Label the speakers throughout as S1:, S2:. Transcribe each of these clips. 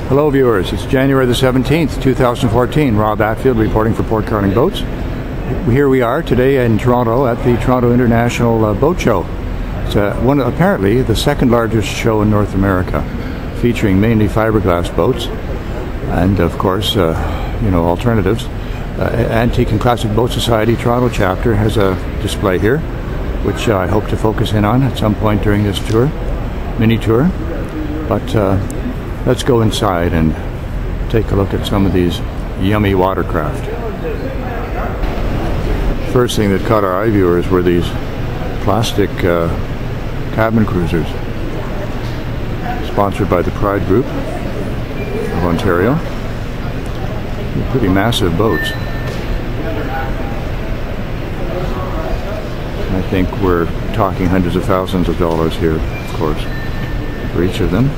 S1: Hello viewers, it's January the 17th, 2014. Rob Atfield reporting for Port Carling Boats. Here we are today in Toronto at the Toronto International Boat Show. It's apparently the second largest show in North America, featuring mainly fiberglass boats and of course, alternatives. Antique and Classic Boat Society Toronto chapter has a display here, which I hope to focus in on at some point during this tour, mini tour. But let's go inside and take a look at some of these yummy watercraft. First thing that caught our eye, viewers, were these plastic cabin cruisers, sponsored by the Pride Group of Ontario. They're pretty massive boats. I think we're talking hundreds of thousands of dollars here, of course, for each of them.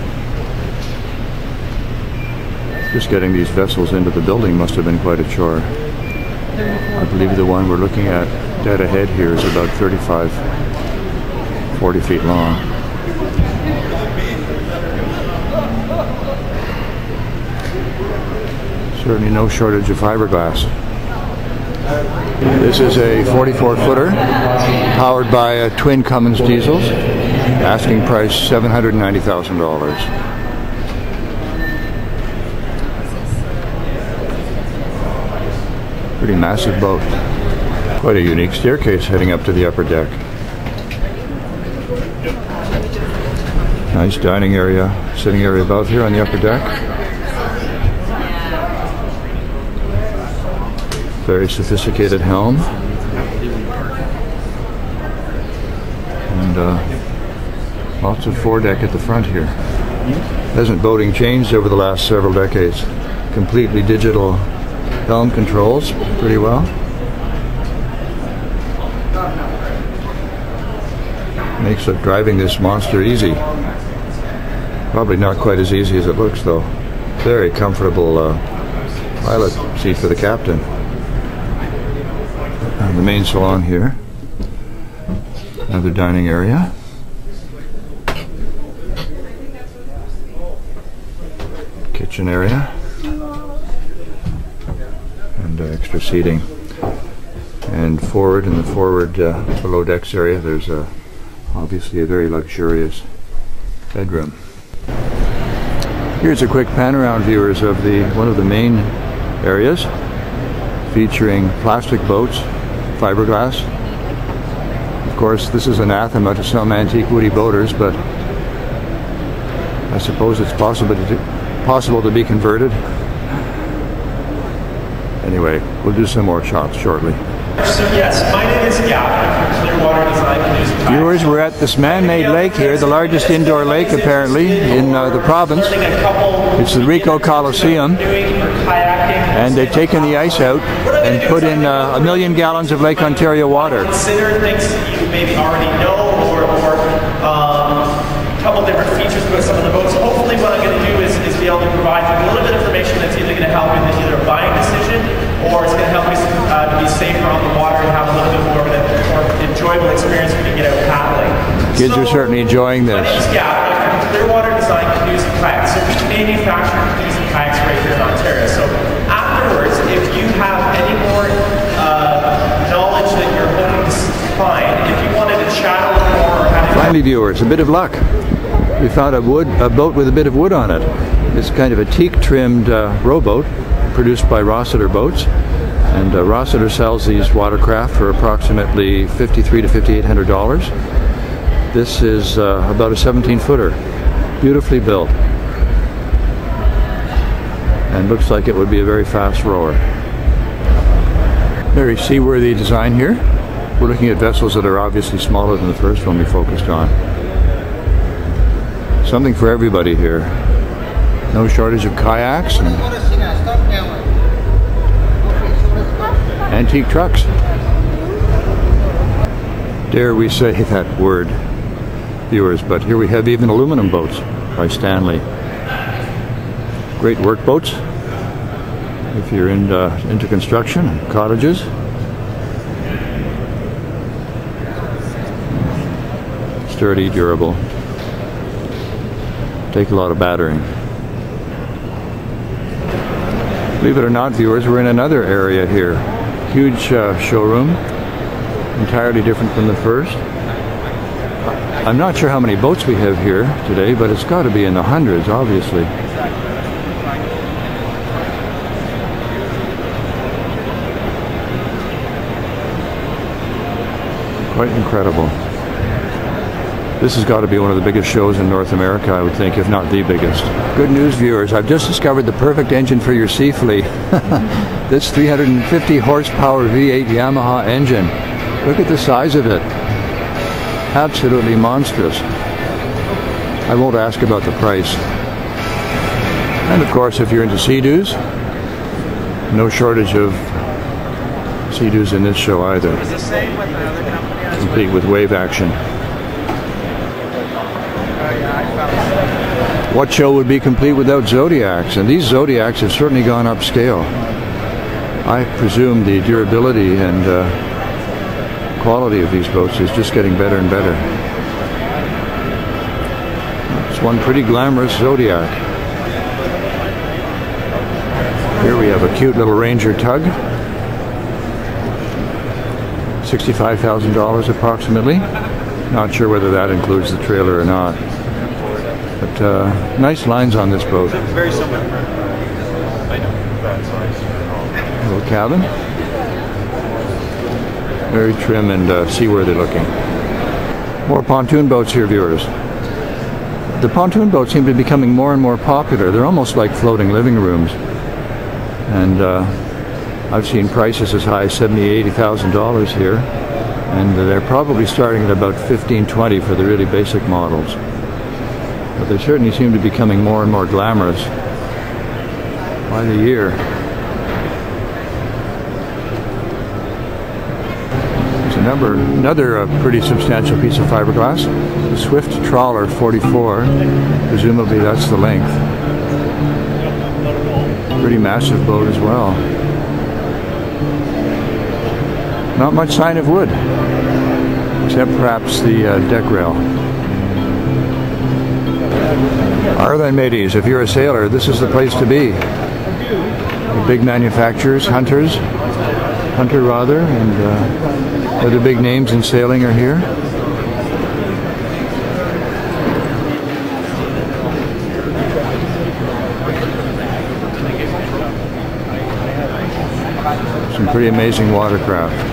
S1: Just getting these vessels into the building must have been quite a chore. I believe the one we're looking at dead ahead here is about 40 feet long. Certainly no shortage of fiberglass. This is a 44-footer powered by twin Cummins diesels. Asking price $790,000. Pretty massive boat. Quite a unique staircase heading up to the upper deck. Nice dining area, sitting area above here on the upper deck. Very sophisticated helm. And lots of foredeck at the front here. Hasn't boating changed over the last several decades? Completely digital helm controls pretty well. Makes driving this monster easy. Probably not quite as easy as it looks though. Very comfortable pilot seat for the captain. And the main salon here. Another dining area. Kitchen area. Extra seating, and forward in the forward below decks area there's obviously a very luxurious bedroom. Here's a quick pan around, viewers, of one of the main areas, featuring plastic boats, fiberglass. Of course, this is anathema to some antique woody boaters, but I suppose it's possible to be converted. Anyway, we'll do some more shots shortly.
S2: So yes, my name is Gavin from Clearwater Design.
S1: Viewers, we're at this man-made lake here, the largest indoor lake apparently in the province. It's the Rico Coliseum, and they've taken the ice out and put in 1 million gallons of Lake Ontario water.
S2: Consider things that you maybe already know, or a couple different features about some of the boats. So hopefully what I'm going to do is be able to provide a little bit of information that's either going to help in either a buying decision, or it's going to help me to be safer on the water and have a little bit more of an enjoyable experience when you get out paddling.
S1: Kids are certainly enjoying this.
S2: My name is Gavin from Clearwater Design Canoes and Kayaks. So we manufacture canoes and kayaks right here in Ontario. So afterwards, if you have any more knowledge that you're hoping to find, if you wanted to chat a little more, or have
S1: finally, viewers, a bit of luck. We found a boat with a bit of wood on it. It's kind of a teak-trimmed rowboat produced by Rossiter Boats, and Rossiter sells these watercraft for approximately $5,300 to $5,800. This is about a 17-footer, beautifully built, and looks like it would be a very fast rower. Very seaworthy design here. We're looking at vessels that are obviously smaller than the first one we focused on. Something for everybody here. No shortage of kayaks and antique trucks. Dare we say that word, viewers, but here we have even aluminum boats by Stanley. Great work boats if you're into construction and cottages. Sturdy, durable. Take a lot of battering. Believe it or not, viewers, we're in another area here. Huge showroom, entirely different from the first. I'm not sure how many boats we have here today, but it's got to be in the hundreds, obviously. Quite incredible. This has got to be one of the biggest shows in North America, I would think, if not the biggest. Good news, viewers. I've just discovered the perfect engine for your sea fleet. This 350 horsepower V8 Yamaha engine. Look at the size of it. Absolutely monstrous. I won't ask about the price. And of course, if you're into Sea-Doos, no shortage of Sea-Doos in this show either. Complete with wave action. What show would be complete without Zodiacs? And these Zodiacs have certainly gone upscale. I presume the durability and quality of these boats is just getting better and better. It's one pretty glamorous Zodiac. Here we have a cute little Ranger tug. $65,000 approximately. Not sure whether that includes the trailer or not. But nice lines on this boat.
S2: Very similar.
S1: Little cabin. Very trim and seaworthy looking. More pontoon boats here, viewers. The pontoon boats seem to be becoming more and more popular. They're almost like floating living rooms. And I've seen prices as high as $70,000, $80,000 here. And they're probably starting at about $15,000, $20,000 for the really basic models. But they certainly seem to be becoming more and more glamorous by the year. There's another pretty substantial piece of fiberglass. The Swift Trawler 44. Presumably that's the length. Pretty massive boat as well. Not much sign of wood, except perhaps the deck rail. Are then, mateys, if you're a sailor, this is the place to be. The big manufacturers, Hunter rather, and other big names in sailing are here. Some pretty amazing watercraft.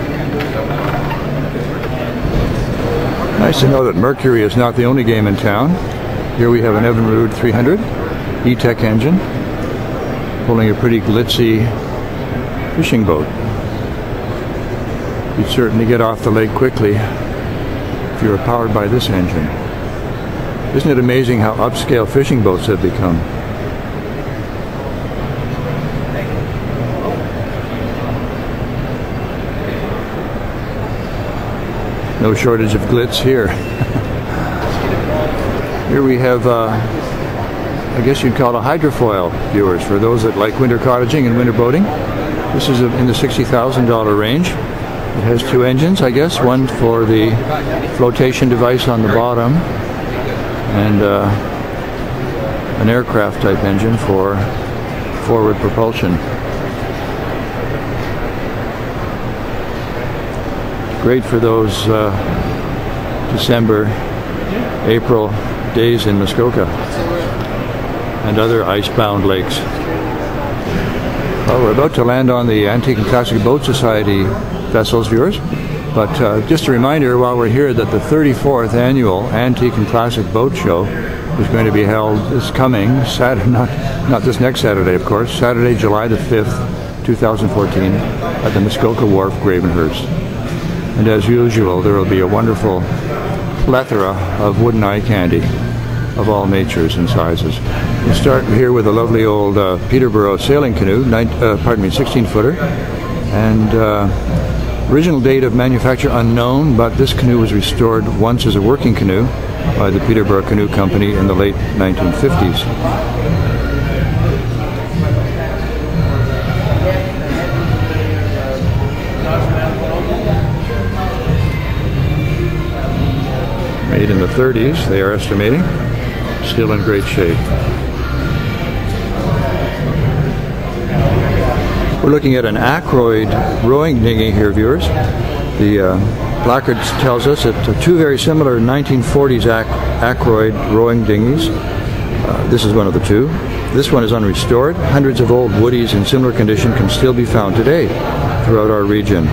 S1: Nice to know that Mercury is not the only game in town. Here we have an Evinrude 300 E-Tech engine pulling a pretty glitzy fishing boat. You'd certainly get off the lake quickly if you were powered by this engine. Isn't it amazing how upscale fishing boats have become? No shortage of glitz here. Here we have, I guess you'd call it a hydrofoil, viewers, for those that like winter cottaging and winter boating. This is in the $60,000 range. It has two engines, I guess, one for the flotation device on the bottom and an aircraft type engine for forward propulsion. Great for those December, April days in Muskoka and other ice-bound lakes. Well, we're about to land on the Antique and Classic Boat Society vessels, viewers, but just a reminder while we're here that the 34th annual Antique and Classic Boat Show is going to be held this coming Saturday, not this next Saturday, of course, Saturday, July the 5th, 2014 at the Muskoka Wharf, Gravenhurst. And as usual, there will be a wonderful plethora of wooden eye candy of all natures and sizes. We'll start here with a lovely old Peterborough sailing canoe, 16-footer, and original date of manufacture unknown, but this canoe was restored once as a working canoe by the Peterborough Canoe Company in the late 1950s. Made in the 30s, they are estimating. Still in great shape. We're looking at an Ackroyd rowing dinghy here, viewers. The placard tells us that two very similar 1940s Ackroyd rowing dinghies. This is one of the two. This one is unrestored. Hundreds of old woodies in similar condition can still be found today throughout our region,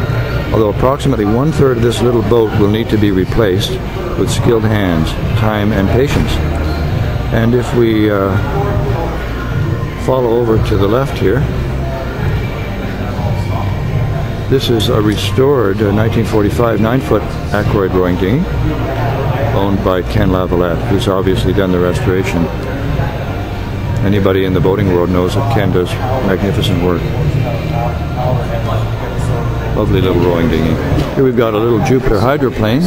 S1: although approximately 1/3 of this little boat will need to be replaced with skilled hands, time, and patience. And if we follow over to the left here, this is a restored 1945 9-foot Ackroyd rowing dinghy owned by Ken Lavalette, who's obviously done the restoration. Anybody in the boating world knows that Ken does magnificent work. Lovely little rowing dinghy. Here we've got a little Jupiter hydroplane,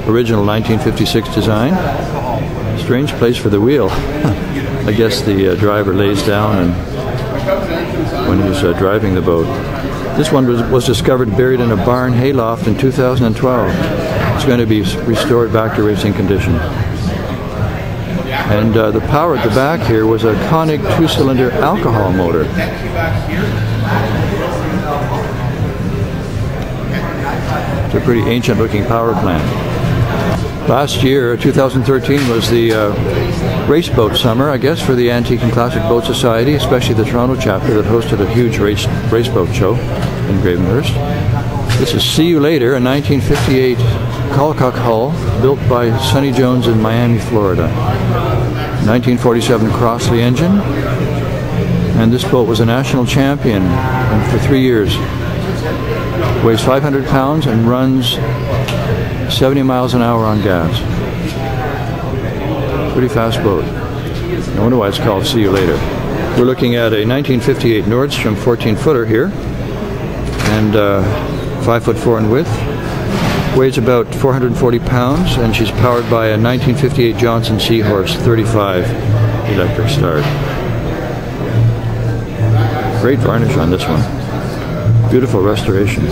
S1: original 1956 design. Strange place for the wheel. I guess the driver lays down and when he's driving the boat. This one was discovered buried in a barn hayloft in 2012. It's going to be restored back to racing condition. And the power at the back here was a Koenig 2-cylinder alcohol motor. It's a pretty ancient-looking power plant. Last year, 2013, was the race boat summer, I guess, for the Antique and Classic Boat Society, especially the Toronto chapter that hosted a huge race boat show in Gravenhurst. This is See You Later, a 1958 Colcock hull built by Sonny Jones in Miami, Florida. 1947 Crossley engine, and this boat was a national champion for 3 years. Weighs 500 pounds and runs 70 miles an hour on gas. Pretty fast boat. No wonder why it's called See You Later. We're looking at a 1958 Nordstrom 14-footer here, and 5'4" in width. Weighs about 440 pounds, and she's powered by a 1958 Johnson Seahorse 35 electric start. Great varnish on this one. Beautiful restoration.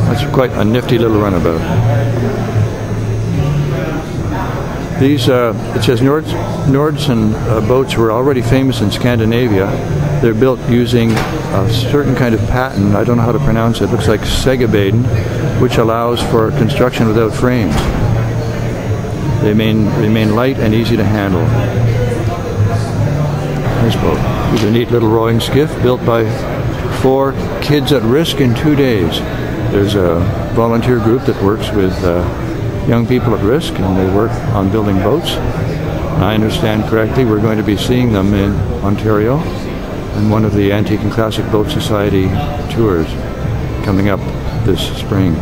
S1: That's quite a nifty little runabout. These, it says Nordson boats were already famous in Scandinavia. They're built using a certain kind of pattern, I don't know how to pronounce it, looks like Segabaden, which allows for construction without frames. They remain light and easy to handle. Nice boat. Here's a neat little rowing skiff built by 4 kids at risk in 2 days. There's a volunteer group that works with young people at risk, and they work on building boats. And I understand correctly, we're going to be seeing them in Ontario in one of the Antique and Classic Boat Society tours coming up this spring,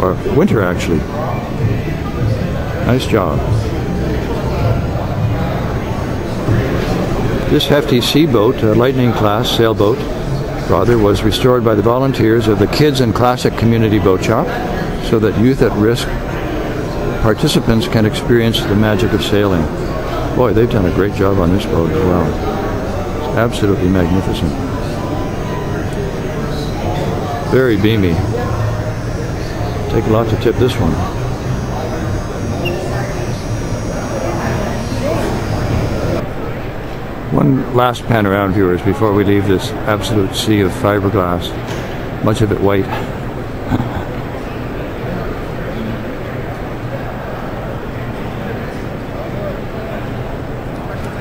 S1: or winter actually. Nice job. This hefty seaboat, a Lightning class sailboat, rather, was restored by the volunteers of the Kids and Classic Community Boat Shop so that youth at risk participants can experience the magic of sailing. Boy, they've done a great job on this boat as well. It's absolutely magnificent. Very beamy. Take a lot to tip this one. One last pan around, viewers, before we leave this absolute sea of fiberglass, much of it white.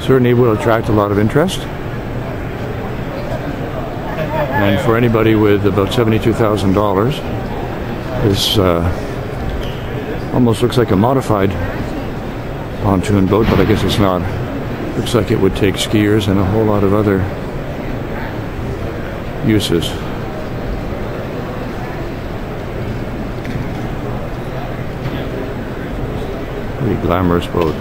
S1: Certainly will attract a lot of interest. And for anybody with about $72,000, this almost looks like a modified pontoon boat, but I guess it's not. Looks like it would take skiers and a whole lot of other uses. Pretty glamorous boat.